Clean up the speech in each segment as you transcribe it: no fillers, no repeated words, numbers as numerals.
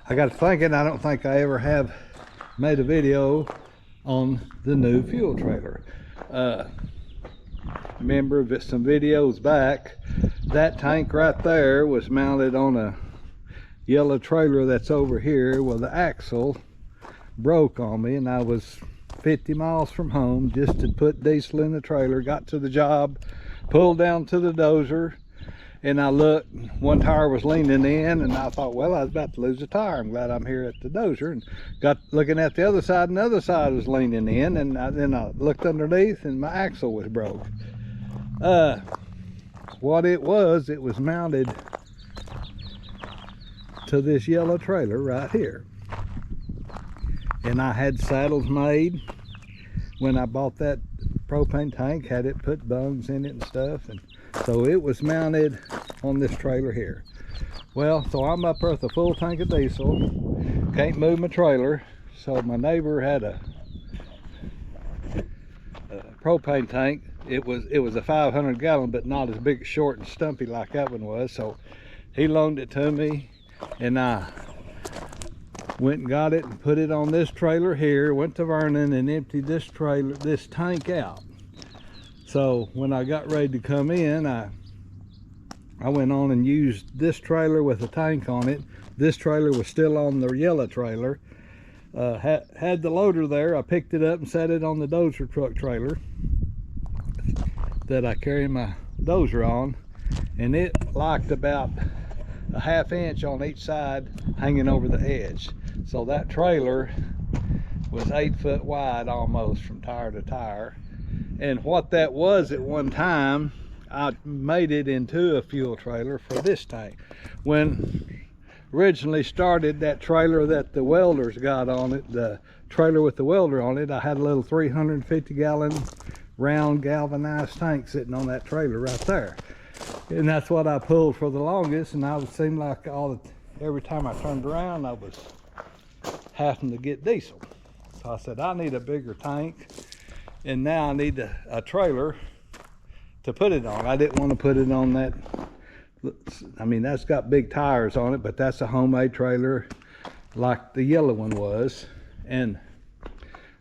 I got to thinking, I don't think I ever have made a video on the new fuel trailer. Remember some videos back, that tank right there was mounted on a yellow trailer that's over here. Well, the axle broke on me and I was 50 miles from home just to put diesel in the trailer. Got to the job, pulled down to the dozer, and I looked, one tire was leaning in, and I thought, well, I was about to lose a tire. I'm glad I'm here at the dozer, and got looking at the other side, and the other side was leaning in, and then I looked underneath, and my axle was broke. What it was mounted to this yellow trailer right here. And I had saddles made when I bought that propane tank, had it put bungs in it and stuff, and so it was mounted on this trailer here. Well, so I'm up there with a full tank of diesel, can't move my trailer, so my neighbor had a propane tank. It was a 500 gallon, but not as big, short and stumpy like that one was, so he loaned it to me, and I went and got it and put it on this trailer here, went to Vernon and emptied this tank out. So when I got ready to come in, I went on and used this trailer with a tank on it. This trailer was still on the yellow trailer. Had the loader there. I picked it up and set it on the dozer truck trailer that I carry my dozer on, and it locked about a ½ inch on each side hanging over the edge. So that trailer was 8 foot wide almost from tire to tire. And what that was at one time, I made it into a fuel trailer for this tank. When originally started, that trailer that the welders got on it, the trailer with the welder on it, I had a little 350 gallon round galvanized tank sitting on that trailer right there. And that's what I pulled for the longest, and it seemed like every time I turned around I was having to get diesel. So I said, I need a bigger tank, and now I need a trailer to put it on. I didn't want to put it on that, I mean, that's got big tires on it, but that's a homemade trailer like the yellow one was. And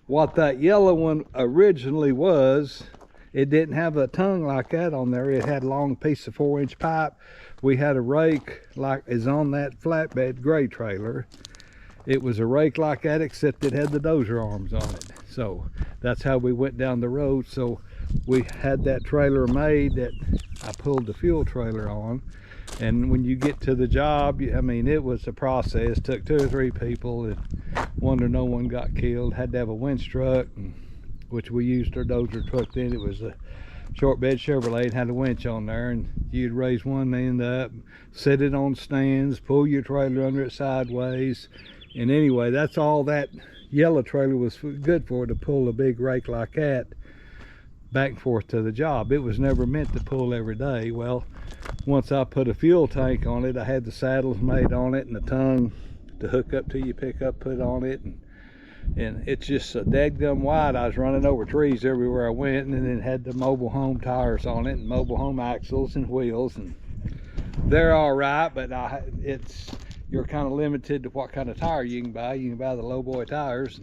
what that yellow one originally was, it didn't have a tongue like that on there. It had a long piece of 4-inch pipe. We had a rake like is on that flatbed gray trailer. It was a rake like that, except it had the dozer arms on it. So that's how we went down the road. So we had that trailer made that I pulled the fuel trailer on. And when you get to the job, I mean, it was a process. Took 2 or 3 people, and wonder no one got killed. Had to have a winch truck, which we used our dozer truck then. It was a short bed Chevrolet and had a winch on there, and you'd raise one end up, set it on stands, pull your trailer under it sideways. And anyway, that's all that yellow trailer was good for, to pull a big rake like that back and forth to the job. It was never meant to pull every day. Well, once I put a fuel tank on it, I had the saddles made on it and the tongue to hook up to your pickup put on it, and it's just so dadgum wide. I was running over trees everywhere I went, and then had the mobile home tires on it and mobile home axles and wheels, and they're all right, but you're kind of limited to what kind of tire you can buy. You can buy the low boy tires,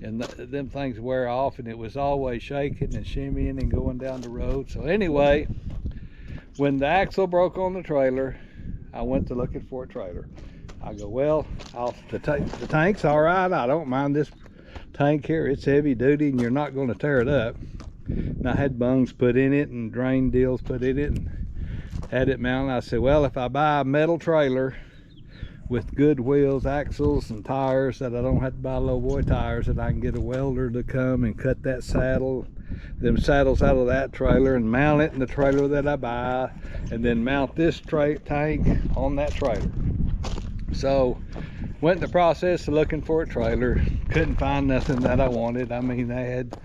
and them things wear off, and it was always shaking and shimmying and going down the road. So anyway, when the axle broke on the trailer, I went to looking for a trailer. I go, well, the tank's all right. I don't mind this tank here. It's heavy duty and you're not going to tear it up. And I had bungs put in it and drain deals put in it and had it mounted. I said, well, if I buy a metal trailer with good wheels, axles, and tires, that I don't have to buy low boy tires, that I can get a welder to come and cut that them saddles out of that trailer and mount it in the trailer that I buy, and then mount this tank on that trailer. So went in the process of looking for a trailer. Couldn't find nothing that I wanted. I mean, they had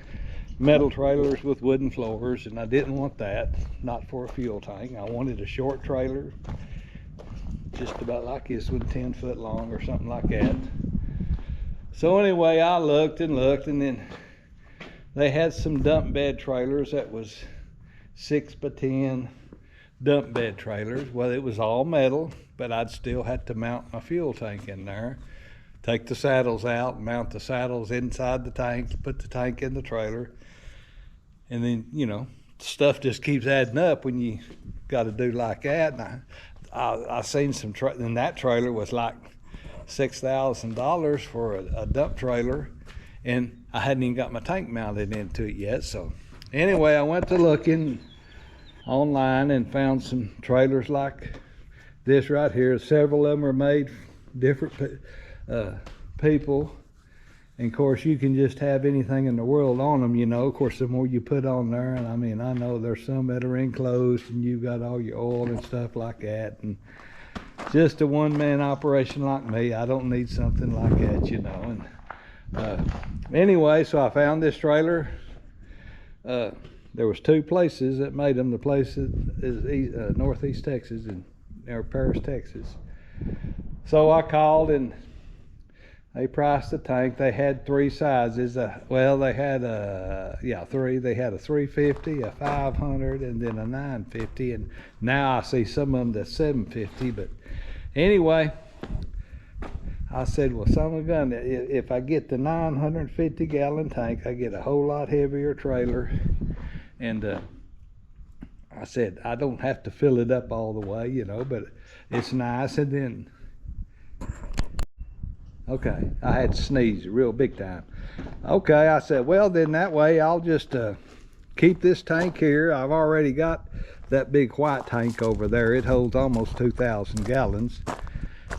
metal trailers with wooden floors, and I didn't want that, not for a fuel tank. I wanted a short trailer, just about like this one, 10 foot long or something like that. So anyway, I looked and looked, and then they had some dump bed trailers that was 6 by 10, dump bed trailers. Well, it was all metal, but I'd still had to mount my fuel tank in there. Take the saddles out, mount the saddles inside the tank, put the tank in the trailer. And then, you know, stuff just keeps adding up when you got to do like that. And I seen some, and that trailer was like $6,000 for a dump trailer. And I hadn't even got my tank mounted into it yet. So anyway, I went to looking online and found some trailers like this right here. Several of them are made different people, and of course you can just have anything in the world on them, you know. Of course, the more you put on there, and I mean, I know there's some that are enclosed and you've got all your oil and stuff like that, and just a one-man operation like me, I don't need something like that, you know. And anyway, so I found this trailer. There was two places that made them. The place is Northeast Texas, or Paris, Texas. So I called and they priced the tank. They had three sizes. Well, they had three. They had a 350, a 500, and then a 950. And now I see some of them that's 750. But anyway, I said, well, son of a gun, if I get the 950 gallon tank, I get a whole lot heavier trailer. And I said, I don't have to fill it up all the way, you know, but it's nice. And then, okay, I had to sneeze real big time. Okay, I said, well, then that way I'll just keep this tank here. I've already got that big white tank over there. It holds almost 2,000 gallons.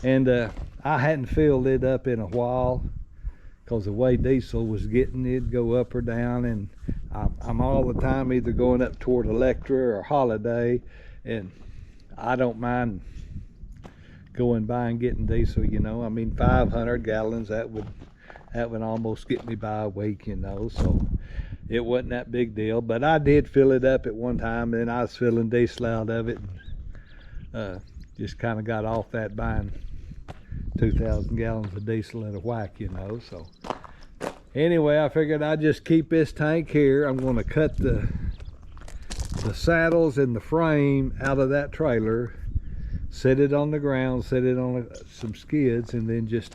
And I hadn't filled it up in a while because the way diesel was getting, it'd go up or down. And I'm all the time either going up toward Electra or Holiday. And I don't mind going by and getting diesel, you know. I mean, 500 gallons, that would almost get me by a week, you know. So it wasn't that big deal, but I did fill it up at one time, and I was filling diesel out of it. Just kind of got off that buying 2,000 gallons of diesel in a whack, you know. So anyway, I figured I'd just keep this tank here. I'm going to cut the saddles and the frame out of that trailer, set it on the ground, set it on some skids, and then just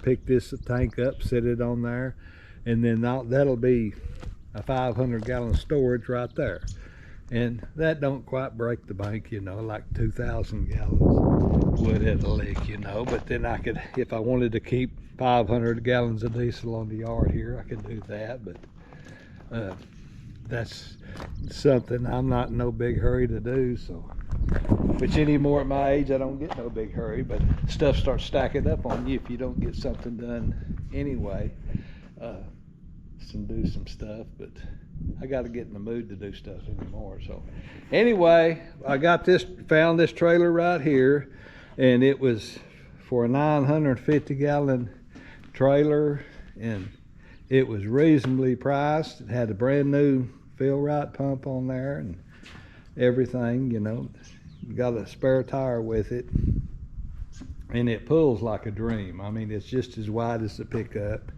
pick this tank up, set it on there, and then that'll be a 500 gallon storage right there. And that don't quite break the bank, you know, like 2,000 gallons would at a lick, you know. But then I could, if I wanted to keep 500 gallons of diesel on the yard here, I could do that. But that's something I'm not in no big hurry to do. So, which anymore at my age, I don't get no big hurry, but stuff starts stacking up on you if you don't get something done anyway. Do some stuff, but I got to get in the mood to do stuff anymore. So anyway, I found this trailer right here, and it was for a 950 gallon trailer, and it was reasonably priced. It had a brand new fill right pump on there and everything, you know. Got a spare tire with it, and it pulls like a dream. I mean, it's just as wide as the pickup.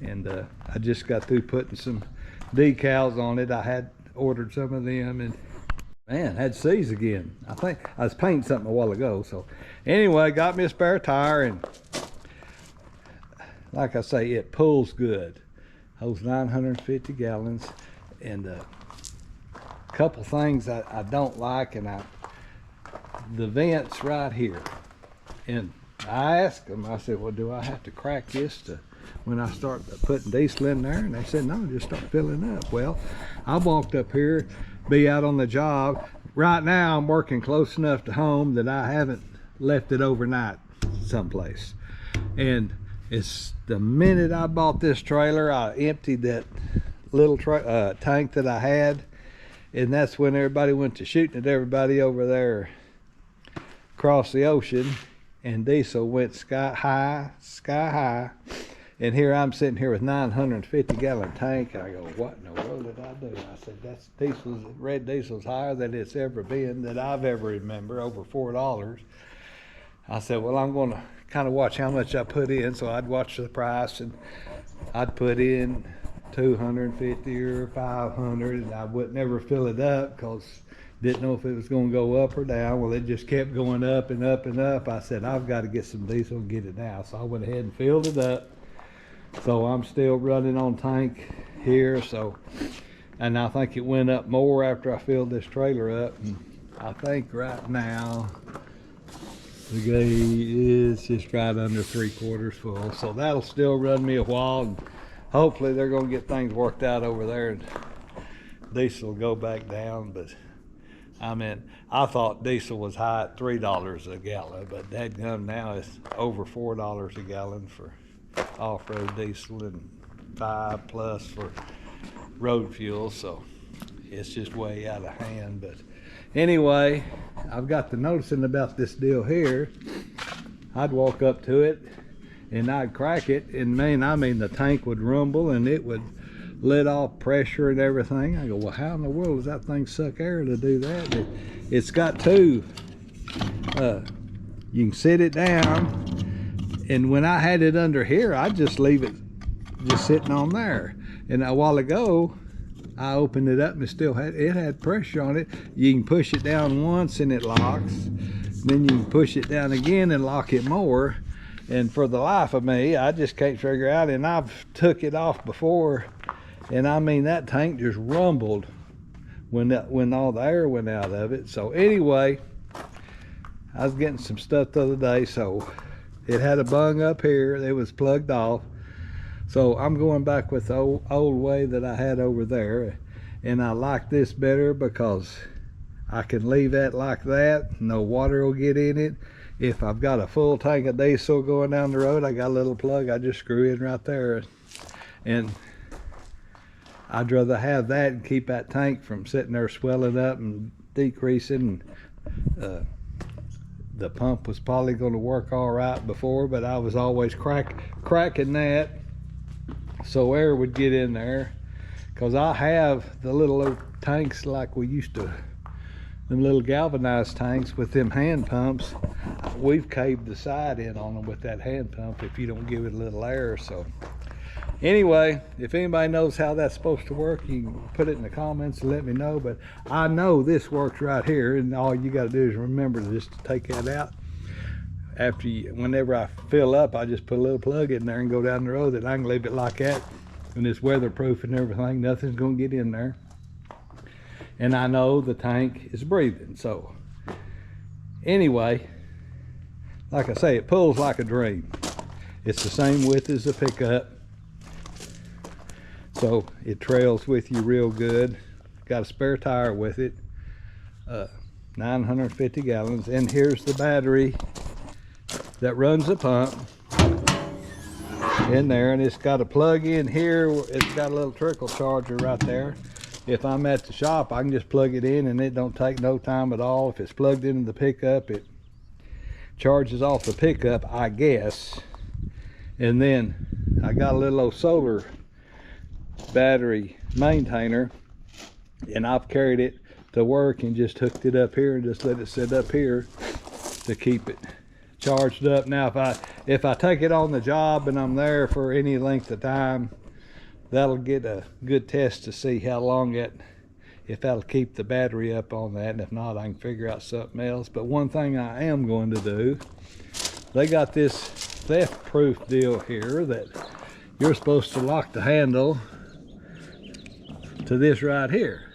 And I just got through putting some decals on it. I had ordered some of them, and man, had to seize again. I think I was painting something a while ago. So anyway, got me a spare tire, and like I say, it pulls good. Holds 950 gallons. And a couple things I don't like, and the vents right here. And I asked them, I said, well, do I have to crack this when I start putting diesel in there? And they said, no, just start filling up. Well, I walked up here, be out on the job. Right now, I'm working close enough to home that I haven't left it overnight someplace. And it's the minute I bought this trailer, I emptied that little tank that I had. And that's when everybody went to shooting at everybody over there across the ocean. And diesel went sky high. And here I'm sitting here with 950 gallon tank. I go, what in the world did I do? I said, that's red diesel's higher than it's ever been that I've ever remember, over $4. I said, well, I'm going to kind of watch how much I put in. So I'd watch the price, and I'd put in 250 or 500, and I would never fill it up because Didn't know if it was going to go up or down. Well, it just kept going up and up and up. I said, I've got to get some diesel and get it now. So I went ahead and filled it up. So I'm still running on tank here. So, and I think it went up more after I filled this trailer up. And I think right now the gauge is just right under 3/4 full. So that'll still run me a while. And hopefully they're going to get things worked out over there and diesel will go back down. But I mean, I thought diesel was high at $3 a gallon, but dadgum, now it's over $4 a gallon for off-road diesel and $5+ for road fuel. So it's just way out of hand. But anyway, I've got to noticing about this deal here. I'd walk up to it and I'd crack it, and I mean the tank would rumble and it would let off pressure and everything. I go, well, how in the world does that thing suck air to do that? It's got two. You can sit it down, and when I had it under here, I'd just leave it just sitting on there. And a while ago, I opened it up and it had pressure on it. You can push it down once and it locks. Then you can push it down again and lock it more. And for the life of me, I just can't figure out, and I've took it off before, and I mean that tank just rumbled when all the air went out of it. So anyway, I was getting some stuff the other day, so it had a bung up here. It was plugged off. So I'm going back with the old way that I had over there, and I like this better because I can leave that like that. No water will get in it. If I've got a full tank of diesel going down the road, I got a little plug I just screw in right there. And I'd rather have that and keep that tank from sitting there swelling up and decreasing. The pump was probably going to work all right before, but I was always cracking that so air would get in there. Because I have the little tanks like we used to, them little galvanized tanks with them hand pumps. We've caved the side in on them with that hand pump if you don't give it a little air. So anyway, if anybody knows how that's supposed to work, you can put it in the comments and let me know. But I know this works right here, and all you got to do is remember just to take that out. Whenever I fill up, I just put a little plug in there and go down the road, and I can leave it like that. And it's weatherproof and everything. Nothing's going to get in there. And I know the tank is breathing. So anyway, like I say, it pulls like a dream. It's the same width as the pickup. So it trails with you real good. Got a spare tire with it. 950 gallons. And here's the battery that runs the pump in there. And it's got a plug in here. It's got a little trickle charger right there. If I'm at the shop, I can just plug it in and it don't take no time at all. If it's plugged into the pickup, it charges off the pickup, I guess. And then I got a little old solar battery maintainer, and I've carried it to work and just hooked it up here and just let it sit up here to keep it charged up. Now if I take it on the job and I'm there for any length of time, that'll get a good test to see how long if that'll keep the battery up on that. And if not, I can figure out something else. But one thing I am going to do, they got this theft proof deal here that you're supposed to lock the handle to this right here.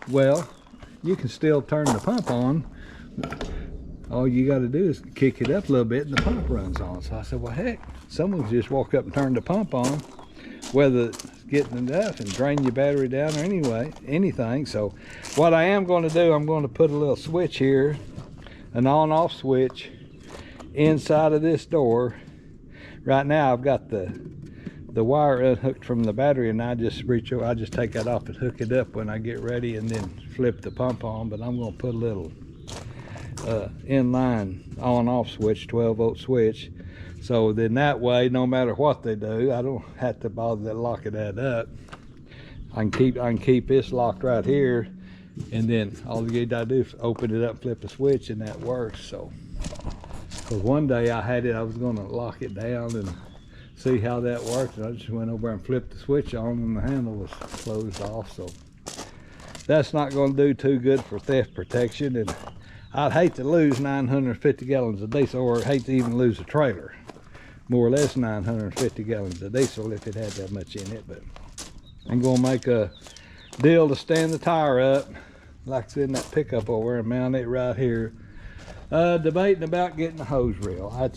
Well, you can still turn the pump on. All you got to do is kick it up a little bit and the pump runs on. So I said, well, heck, someone just walk up and turn the pump on, whether it's getting enough and drain your battery down or anything. So what I am going to do, I'm going to put a little switch here, an on-off switch inside of this door. Right now I've got the wire unhooked from the battery, and I just take that off and hook it up when I get ready and then flip the pump on. But I'm going to put a little inline on-off switch, 12-volt switch. So then that way, no matter what they do, I don't have to bother locking that up. I can keep this locked right here, and then all you gotta do is open it up, flip a switch, and that works. So, because one day I was gonna lock it down and see how that worked, and I just went over and flipped the switch on, and the handle was closed off. So that's not going to do too good for theft protection. And I'd hate to lose 950 gallons of diesel, or I'd hate to even lose a trailer. More or less 950 gallons of diesel if it had that much in it. But I'm going to make a deal to stand the tire up, like it's in that pickup over there, and mount it right here. Debating about getting a hose reel. I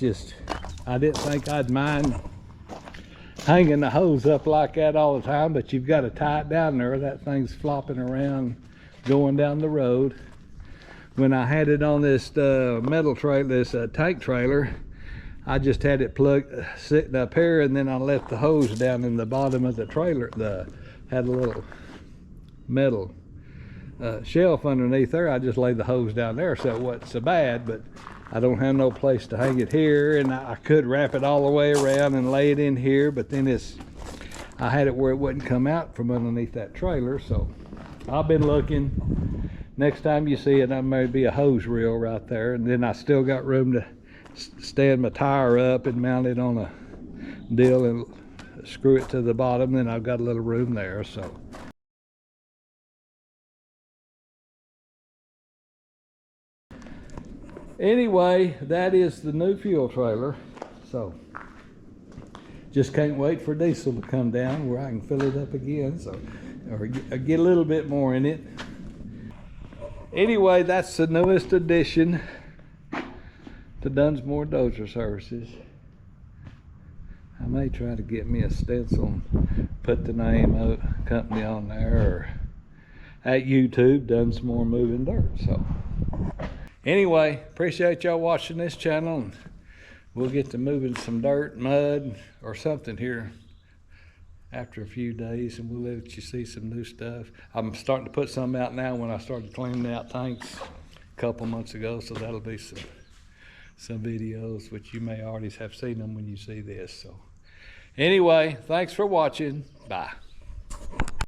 didn't think I'd mind hanging the hose up like that all the time, but you've got to tie it down there. That thing's flopping around going down the road. When I had it on this metal trailer, this tank trailer, I just had it plugged sitting up here, and then I left the hose down in the bottom of the trailer. Had a little metal shelf underneath there. I just laid the hose down there, so it wasn't so bad. But I don't have no place to hang it here, and I could wrap it all the way around and lay it in here, but then I had it where it wouldn't come out from underneath that trailer. So I've been looking. Next time you see it, there may be a hose reel right there, and then I still got room to stand my tire up and mount it on a deal and screw it to the bottom. Then I've got a little room there. So anyway, that is the new fuel trailer. So just can't wait for diesel to come down where I can fill it up again, so or get a little bit more in it. Anyway, that's the newest addition to Dunsmore Dozer Services. I may try to get me a stencil and put the name of the company on there, or at YouTube, Dunsmore Moving Dirt. So anyway, appreciate y'all watching this channel, and we'll get to moving some dirt, mud, or something here after a few days, and we'll let you see some new stuff. I'm starting to put some out now when I started cleaning out tanks a couple months ago, so that'll be some videos, which you may already have seen them when you see this. So anyway, thanks for watching. Bye.